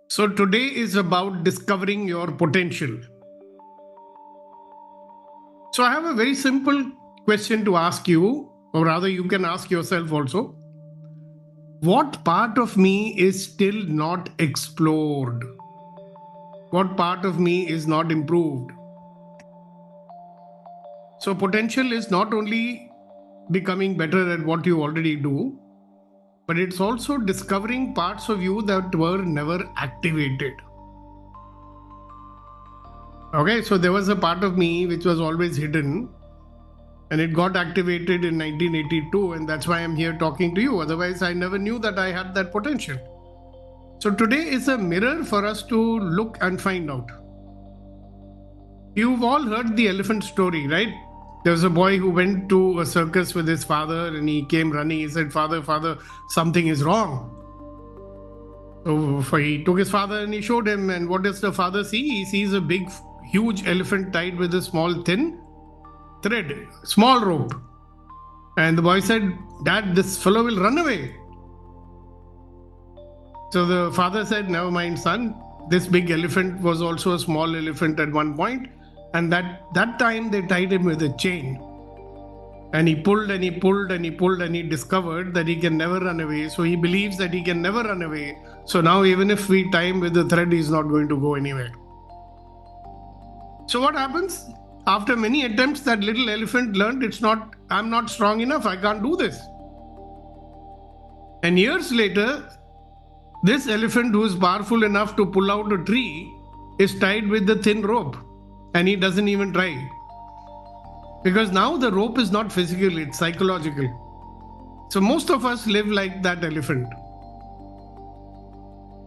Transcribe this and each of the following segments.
So today is about discovering your potential. So I have a very simple question to ask you, or rather you can ask yourself also. What part of me is still not explored? What part of me is not improved? So potential is not only becoming better at what you already do, but it's also discovering parts of you that were never activated. Okay, so there was a part of me which was always hidden and it got activated in 1982, and that's why I'm here talking to you. Otherwise, I never knew that I had that potential. So today is a mirror for us to look and find out. You've all heard the elephant story, right? There was a boy who went to a circus with his father and he came running. He said, Father, something is wrong. So he took his father and he showed him. And what does the father see? He sees a big, huge elephant tied with a small, thin thread, small rope. And the boy said, Dad, this fellow will run away. So the father said, never mind, son. This big elephant was also a small elephant at one point. And that time they tied him with a chain. And he pulled and he pulled and he pulled and he discovered that he can never run away. So he believes that he can never run away. So now even if we tie him with the thread, he's not going to go anywhere. So what happens? After many attempts, that little elephant learned I'm not strong enough. I can't do this. And years later, this elephant who is powerful enough to pull out a tree is tied with the thin rope. And he doesn't even try. Because now the rope is not physical, it's psychological. So most of us live like that elephant.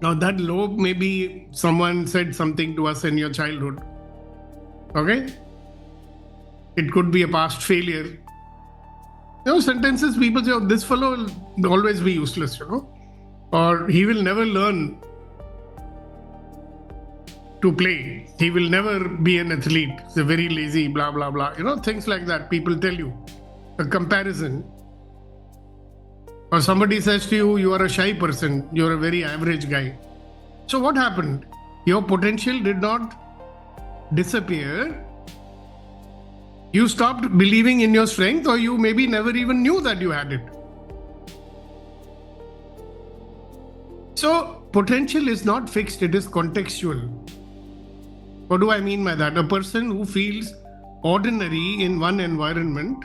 Now that rope, maybe someone said something to us in your childhood. Okay? It could be a past failure. Sentences people say, this fellow will always be useless, or he will never learn to play. He will never be an athlete. He's a very lazy, blah, blah, blah. Things like that people tell you. A comparison. Or somebody says to you, you are a shy person. You're a very average guy. So what happened? Your potential did not disappear. You stopped believing in your strength, or you maybe never even knew that you had it. So potential is not fixed, it is contextual. What do I mean by that? A person who feels ordinary in one environment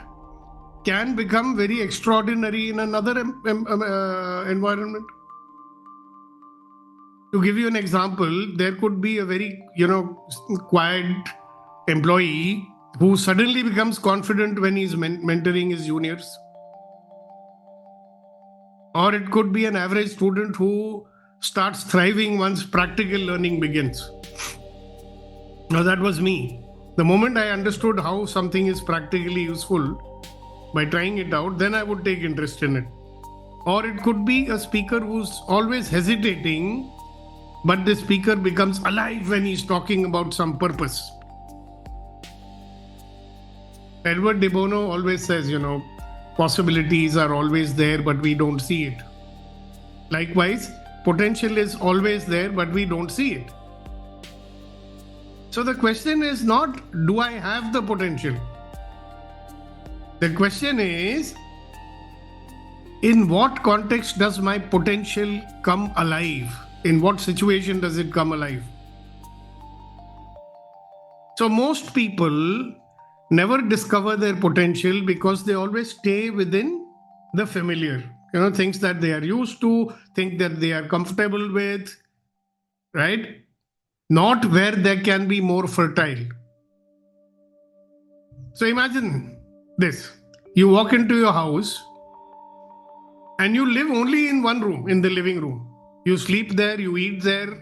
can become very extraordinary in another environment. To give you an example, there could be a very, quiet employee who suddenly becomes confident when he's mentoring his juniors. Or it could be an average student who starts thriving once practical learning begins. Now that was me. The moment I understood how something is practically useful by trying it out, then I would take interest in it. Or it could be a speaker who's always hesitating, but the speaker becomes alive when he's talking about some purpose. Edward de Bono always says, possibilities are always there, but we don't see it. Likewise, potential is always there, but we don't see it. So the question is not, do I have the potential? The question is, in what context does my potential come alive? In what situation does it come alive? So most people never discover their potential because they always stay within the familiar. Things that they are used to, things that they are comfortable with, right? Not where they can be more fertile. So imagine this. You walk into your house and you live only in one room, in the living room. You sleep there, you eat there,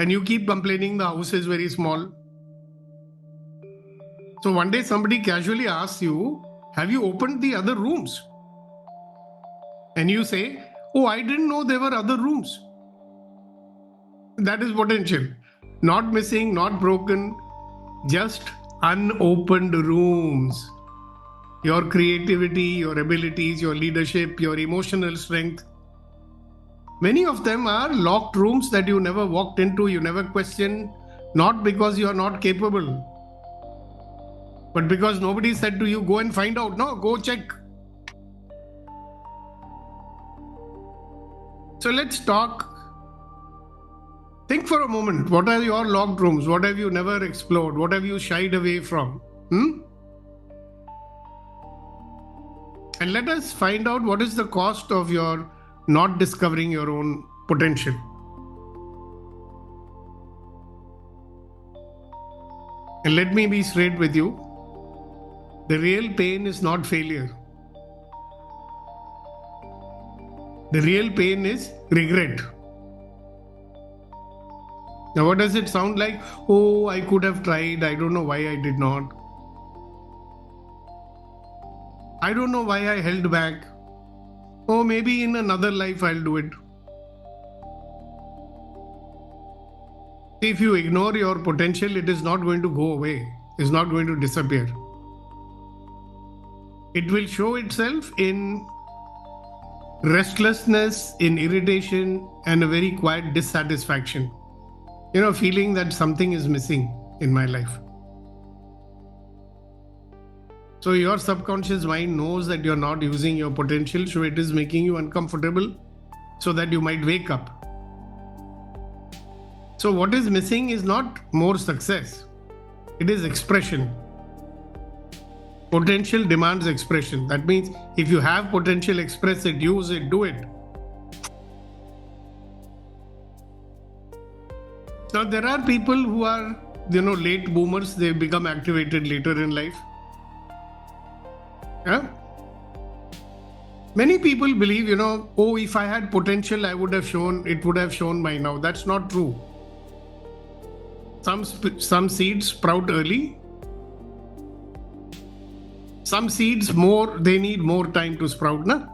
and you keep complaining the house is very small. So one day somebody casually asks you, have you opened the other rooms? And you say, oh, I didn't know there were other rooms. That is potential. Not missing, not broken, just unopened rooms. Your creativity, your abilities, your leadership, your emotional strength. Many of them are locked rooms that you never walked into, you never questioned, not because you are not capable, but because nobody said to you, go and find out. No, go check. So let's talk. Think for a moment. What are your locked rooms? What have you never explored? What have you shied away from? And let us find out what is the cost of your not discovering your own potential. And let me be straight with you. The real pain is not failure. The real pain is regret. Now, what does it sound like? Oh, I could have tried. I don't know why I did not. I don't know why I held back. Oh, maybe in another life I'll do it. If you ignore your potential, it is not going to go away. It's not going to disappear. It will show itself in restlessness, in irritation, and a very quiet dissatisfaction. Feeling that something is missing in my life. So your subconscious mind knows that you're not using your potential, so it is making you uncomfortable so that you might wake up. So what is missing is not more success. It is expression. Potential demands expression. That means if you have potential, express it, use it, do it. Now there are people who are, late boomers. They become activated later in life. Yeah? Many people believe, if I had potential, it would have shown by now. That's not true. Some seeds sprout early. Some seeds they need more time to sprout. Na?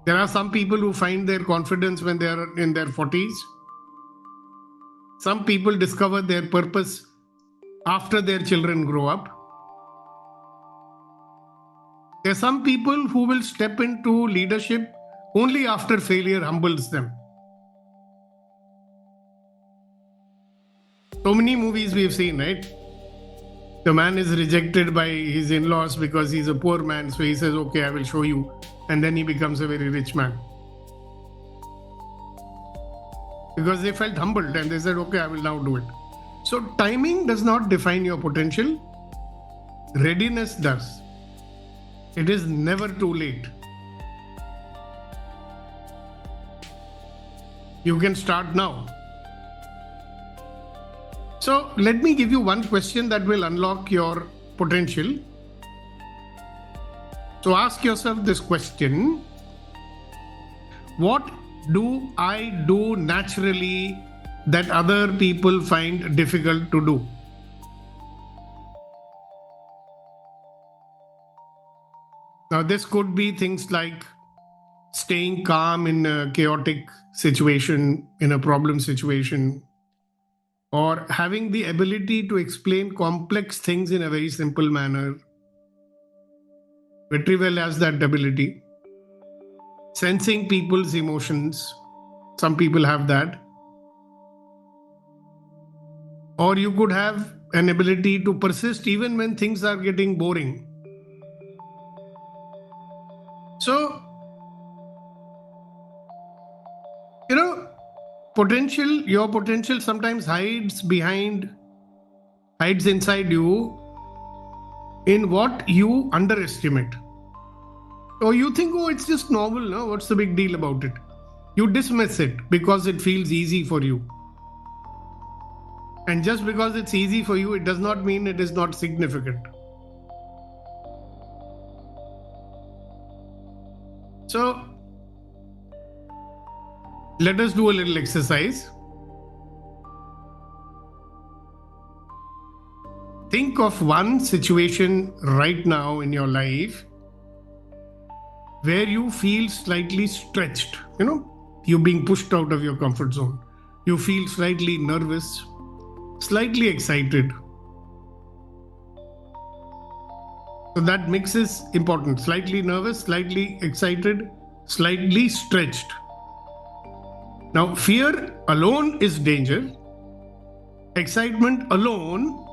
There are some people who find their confidence when they are in their 40s. Some people discover their purpose after their children grow up. There are some people who will step into leadership only after failure humbles them. So many movies we've seen, right? The man is rejected by his in-laws because he's a poor man. So he says, okay, I will show you. And then he becomes a very rich man. Because they felt humbled and they said, okay, I will now do it. So timing does not define your potential. Readiness does. It is never too late. You can start now. So let me give you one question that will unlock your potential. So ask yourself this question. What do I do naturally that other people find difficult to do? Now this could be things like staying calm in a chaotic situation, in a problem situation, or having the ability to explain complex things in a very simple manner. Retrieval has that ability. Sensing people's emotions. Some people have that. Or you could have an ability to persist even when things are getting boring. So, your potential sometimes hides inside you in what you underestimate. Or you think, it's just normal, no? What's the big deal about it? You dismiss it because it feels easy for you. And just because it's easy for you, it does not mean it is not significant. So, let us do a little exercise. Think of one situation right now in your life where you feel slightly stretched. You're being pushed out of your comfort zone. You feel slightly nervous, slightly excited. So that mix is important. Slightly nervous, slightly excited, slightly stretched. Now, fear alone is danger, excitement alone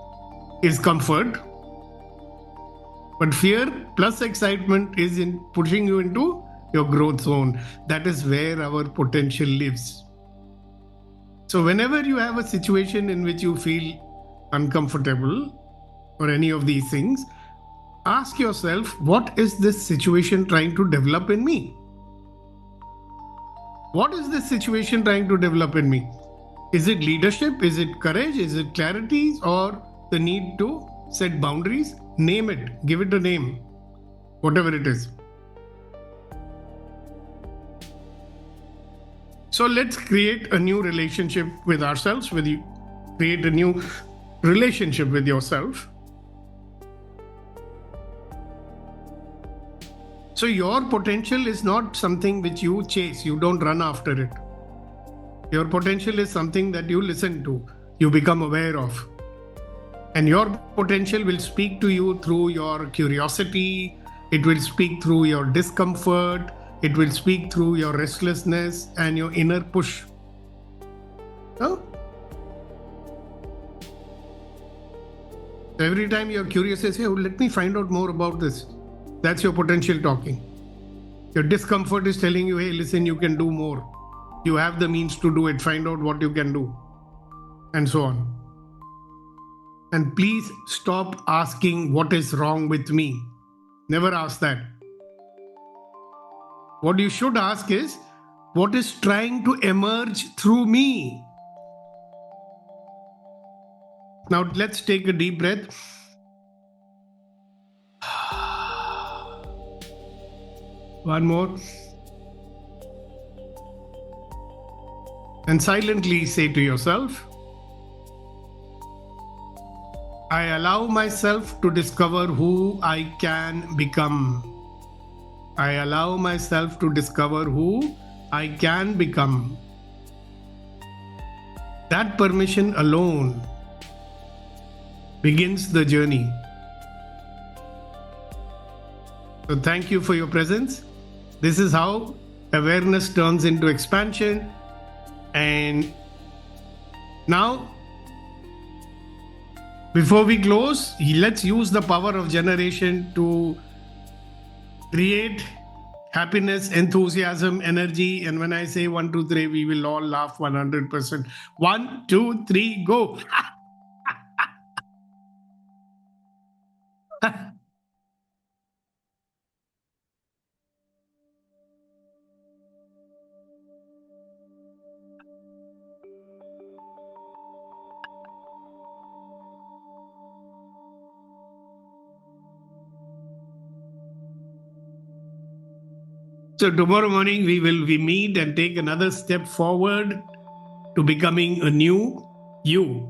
is comfort, but fear plus excitement is in pushing you into your growth zone. That is where our potential lives. So, whenever you have a situation in which you feel uncomfortable or any of these things, ask yourself, what is this situation trying to develop in me? What is this situation trying to develop in me? Is it leadership? Is it courage? Is it clarity? Or the need to set boundaries? Name it, give it a name, whatever it is. So let's create a new relationship with ourselves, with you. Create a new relationship with yourself. So your potential is not something which you chase, you don't run after it. Your potential is something that you listen to, you become aware of. And your potential will speak to you through your curiosity, it will speak through your discomfort, it will speak through your restlessness and your inner push. So every time you're curious, you say, oh, let me find out more about this. That's your potential talking. Your discomfort is telling you, hey, listen, you can do more. You have the means to do it. Find out what you can do. And so on. And please stop asking what is wrong with me. Never ask that. What you should ask is, what is trying to emerge through me? Now let's take a deep breath. One more. And silently say to yourself, I allow myself to discover who I can become. I allow myself to discover who I can become. That permission alone begins the journey. So thank you for your presence. This is how awareness turns into expansion. And now, before we close, let's use the power of generation to create happiness, enthusiasm, energy. And when I say 1, 2, 3, we will all laugh 100%. 1, 2, 3, go. So tomorrow morning we meet and take another step forward to becoming a new you.